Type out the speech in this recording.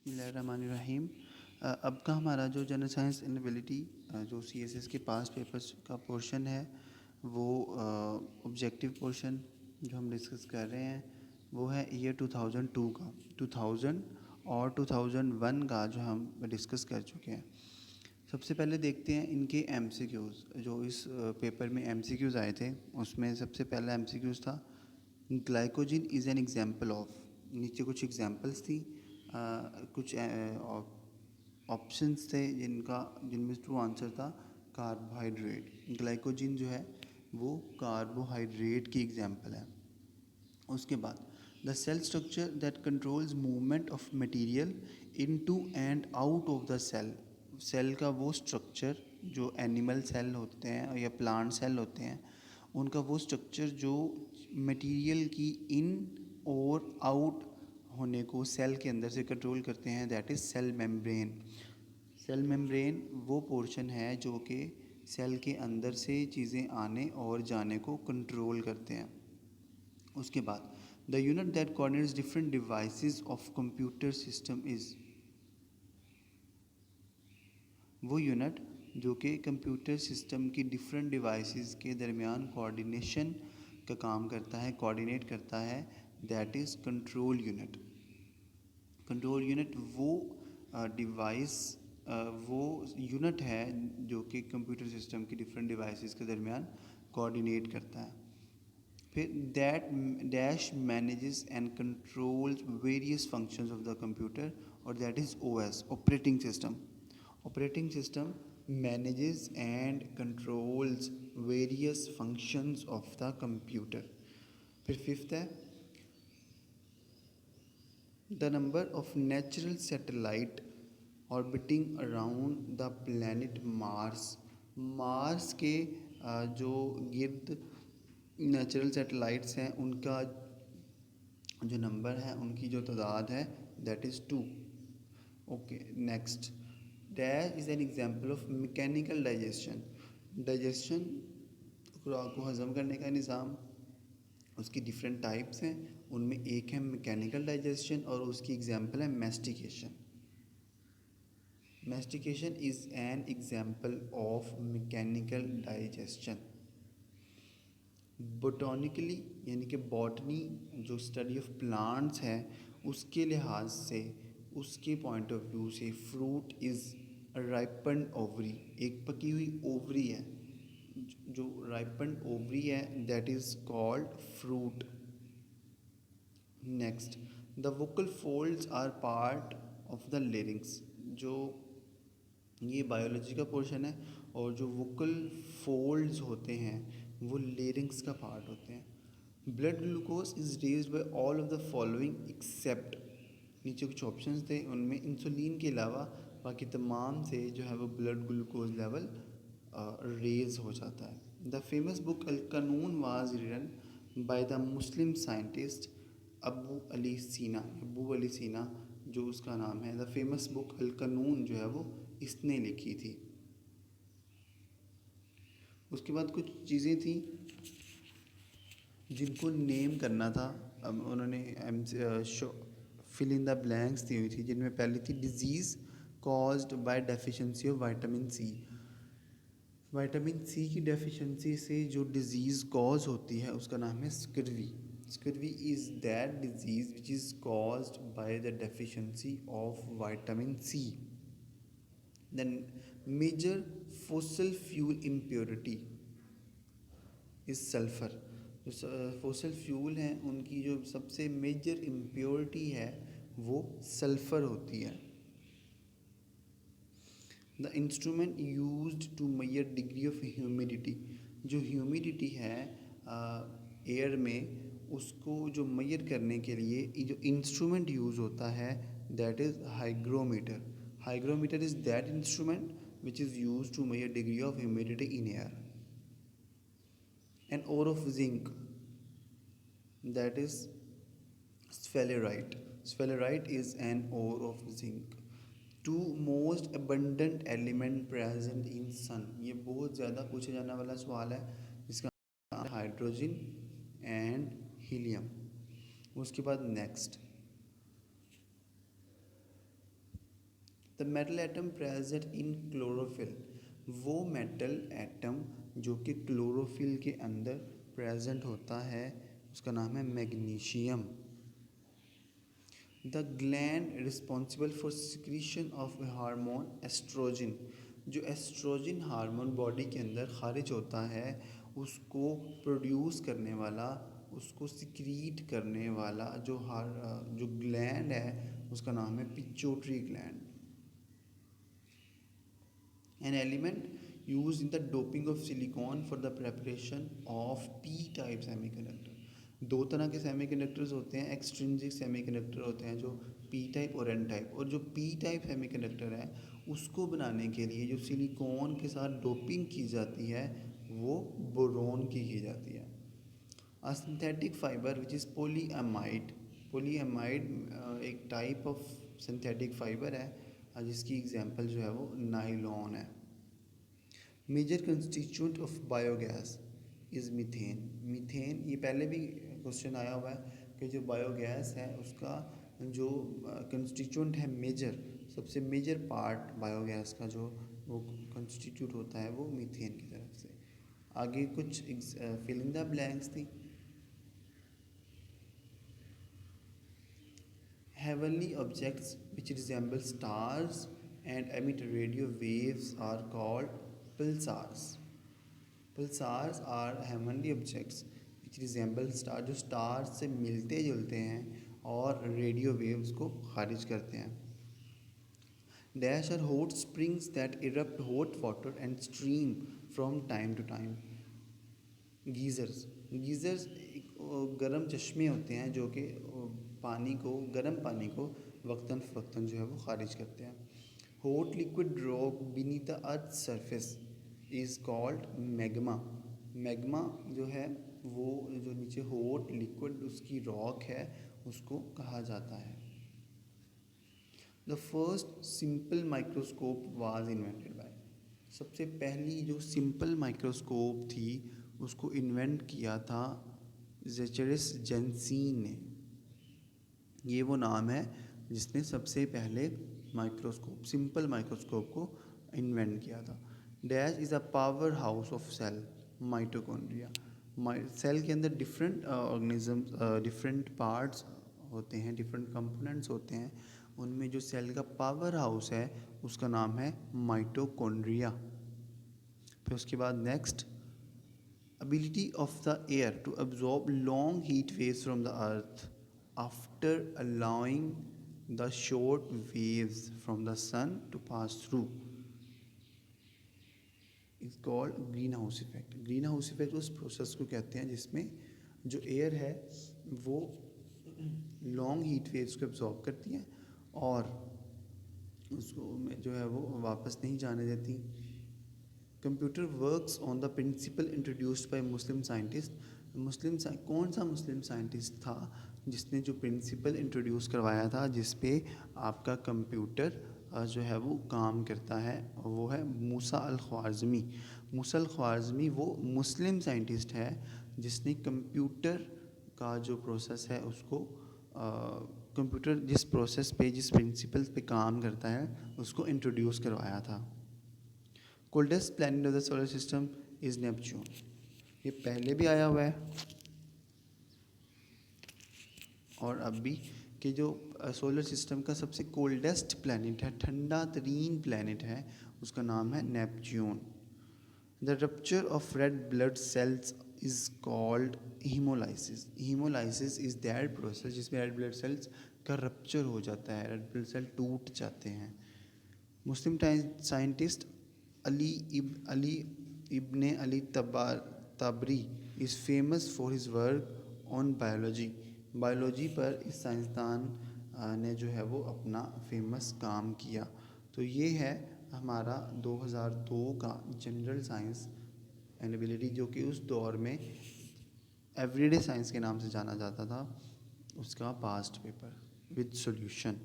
बिस्मिल्लाहिर्रहमानिर्रहीम। अब का हमारा जो जनरल साइंस इनएबिलिटी जो सीएसएस के पास पेपर्स का पोर्शन है वो ऑब्जेक्टिव पोर्शन जो हम डिस्कस कर रहे हैं वो है ईयर 2002 का 2000 और 2001 का जो हम डिस्कस कर चुके हैं। सबसे पहले देखते हैं इनके एमसीक्यूज़ जो इस पेपर में एमसीक्यूज़ आए थे। उसमें सबसे पहला एमसीक्यूज़ था glycogen is an example of. नीचे कुछ एग्जाम्पल्स थी, कुछ ऑप्शंस थे जिनमें ट्रू आंसर था कार्बोहाइड्रेट। ग्लाइकोजिन जो है वो कार्बोहाइड्रेट की एग्जाम्पल है। उसके बाद the cell structure that controls movement of material into and out of the cell. Cell का वो स्ट्रक्चर जो एनिमल सेल होते हैं या प्लांट सेल होते हैं उनका वो स्ट्रक्चर जो मटेरियल की इन और आउट होने को सेल के अंदर से कंट्रोल करते हैं, that is cell membrane. Cell membrane वो पोर्शन है जो कि सेल के अंदर से चीज़ें आने और जाने को कंट्रोल करते हैं। उसके बाद the unit that coordinates different devices of computer system is. वो यूनिट जो कि कंप्यूटर सिस्टम की डिफरेंट डिवाइसेस के दरमियान कोऑर्डिनेशन का काम करता है, कोऑर्डिनेट करता है, that is control unit. Control unit वो डिवाइस वो यूनिट है जो कि कंप्यूटर सिस्टम की डिफरेंट डिवाइसेस के दरमियान कोऑर्डिनेट करता है। फिर that dash manages and controls various functions of the computer और that is OS, operating system. Operating system manages and controls various functions of the computer. फिर फिफ्थ है the number of natural satellite orbiting around the planet Mars. Mars के जो गिर्द natural satellites हैं उनका जो number है, उनकी जो तादाद है, that is 2। Okay, next dash is an example of mechanical digestion. Digestion खुराक को हज़म करने का निज़ाम, उसकी डिफरेंट टाइप्स हैं, उनमें एक है मैकेनिकल डाइजेशन और उसकी एग्जाम्पल है mastication. Mastication is an example of mechanical digestion. Botanically यानी कि बॉटनी जो स्टडी ऑफ प्लांट्स है उसके लिहाज से, उसके पॉइंट ऑफ व्यू से फ्रूट इज़ राइपन्ड ओवरी। एक पकी हुई ओवरी है, जो राइपन्ड ओवरी है, that is called fruit. Next the vocal folds are part of the larynx. जो ये बायोलॉजी का पोर्शन है और जो वोकल फोल्ड्स होते हैं वो लिरिक्स का पार्ट होते हैं। Blood glucose is raised bye all of the following except. नीचे कुछ ऑप्शंस थे, उनमें इंसुलिन के अलावा बाकी तमाम से जो है वो ब्लड ग्लूकोज लेवल रेज हो जाता है। The famous book Al Qanun was written by the Muslim scientist Abu Ali Sina जो उसका नाम है। द फेमस बुक अल कानून जो है वो इसने लिखी थी। उसके बाद कुछ चीज़ें थी जिनको नेम करना था। अब उन्होंने फिल इन द ब्लैंक्स दी हुई थी, जिनमें पहली थी disease caused by deficiency of vitamin C. Vitamin C की डेफिशिएंसी से जो डिज़ीज़ कॉज होती है उसका नाम है scurvy. Scurvy is that disease which is caused by the deficiency of vitamin C. Then major fossil fuel impurity is sulphur. जो fossil fuel हैं उनकी जो सबसे मेजर इम्प्योरिटी है वो सल्फ़र होती है। The instrument used to measure degree of humidity. जो ह्यूमिडिटी है एयर में, उसको जो मेजर करने के लिए जो इंस्ट्रूमेंट यूज़ होता है that is hygrometer. Hygrometer is that instrument which is used to measure degree of humidity in air. An ore of zinc, that is sphalerite. Sphalerite is an ore of zinc. Two most abundant element present in sun. ये बहुत ज़्यादा पूछे जाने वाला सवाल है, जिसका hydrogen and helium. उसके बाद next the metal atom present in chlorophyll, वो मेटल एटम जो कि क्लोरोफिल के अंदर प्रेजेंट होता है उसका नाम है magnesium. The gland responsible for secretion of hormone oestrogen, जो एस्ट्रोजन हार्मोन बॉडी के अंदर खारिज होता है उसको प्रोड्यूस करने वाला, उसको सिक्रीट करने वाला जो ग्लैंड है उसका नाम है pituitary gland. An element used in the doping of silicon for the preparation of p-type semiconductor। दो तरह के सेमीकंडक्टर्स होते हैं, एक्सट्रिंसिक सेमीकंडक्टर होते हैं जो पी टाइप और एन टाइप, और जो पी टाइप सेमीकंडक्टर है उसको बनाने के लिए जो सिलिकॉन के साथ डोपिंग की जाती है वो बोरोन की जाती है। A synthetic fibre which is polyamide, polyamide एक टाइप ऑफ सिंथेटिक फाइबर है जिसकी एग्जांपल जो है वो नाइलॉन है। Major constituent of biogas is methane. Methane, ये पहले भी क्वेश्चन आया हुआ है कि जो बायोगैस है उसका जो कंस्टिट्यूएंट है मेजर, सबसे मेजर पार्ट बायोगैस का जो वो कंस्टिट्यूट होता है वो मीथेन की तरफ से। आगे कुछ फिल इन द ब्लैंक्स थी। Heavenly objects which resemble stars and emit radio waves are called pulsars। pulsars are heavenly objects which resemble star, जो स्टार से मिलते जुलते हैं और रेडियो वेव्स को खारिज करते हैं। Dash are hot springs that erupt hot water and steam from time to time. Geysers, geysers गर्म चश्मे होते हैं जो कि पानी को, गर्म पानी को वक्तन फ़वक्तन जो है वो खारिज करते हैं। Hot liquid rock beneath the earth surface is called magma. Magma जो है वो जो नीचे हॉट लिक्विड उसकी रॉक है उसको कहा जाता है। The first simple microscope was invented by, सबसे पहली जो सिंपल माइक्रोस्कोप थी उसको इन्वेंट किया था ज़ेचरिस जेंसीन ने। ये वो नाम है जिसने सबसे पहले माइक्रोस्कोप, सिंपल माइक्रोस्कोप को इन्वेंट किया था। Dash is a power house of cell, mitochondria. Cell के अंदर डिफरेंट ऑर्गेनिजम्स, डिफरेंट पार्ट्स होते हैं, डिफरेंट कंपोनेंट्स होते हैं, उनमें जो सेल का पावर हाउस है उसका नाम है माइटोकॉन्ड्रिया। फिर उसके बाद next, ability of the air to absorb long heat waves from the earth after allowing the short waves from the sun to pass through is called green house effect. Green house effect उस process को कहते हैं जिसमें जो air है वो long heat waves को absorb करती हैं और उसको जो है वो वापस नहीं जाने देती। Computer works on the principle introduced by Muslim scientist. कौन सा मुस्लिम साइंटिस्ट था जिसने जो प्रिंसिपल इंट्रोड्यूस करवाया था जिस पे आपका कंप्यूटर जो है वो काम करता है, वो है मूसा अल ख्वारिज़मी। मूसा अल ख्वारिज़मी वो मुस्लिम साइंटिस्ट है जिसने कंप्यूटर का जो प्रोसेस है उसको कंप्यूटर जिस प्रोसेस पे, जिस प्रिंसिपल पे काम करता है उसको इंट्रोड्यूस करवाया था। Coldest planet of the solar system is Neptune. ये पहले भी आया हुआ है और अब भी कि जो सोलर सिस्टम का सबसे कोल्डेस्ट प्लैनेट है, ठंडा तरीन प्लैनेट है, उसका नाम है Neptune. The rupture of red blood cells is called haemolysis. Haemolysis is that process जिसमें रेड ब्लड सेल्स का रप्चर हो जाता है, रेड ब्लड सेल टूट जाते हैं। Muslim scientist Ali Ibne Ali Tabari is famous for his work on biology. Biology पर इस साइंसदान ने जो है वो अपना फेमस काम किया। तो ये है हमारा 2002 का जनरल साइंस एंड एबिलिटी, जो कि उस दौर में एवरीडे साइंस के नाम से जाना जाता था, उसका पास्ट पेपर विद सॉल्यूशन।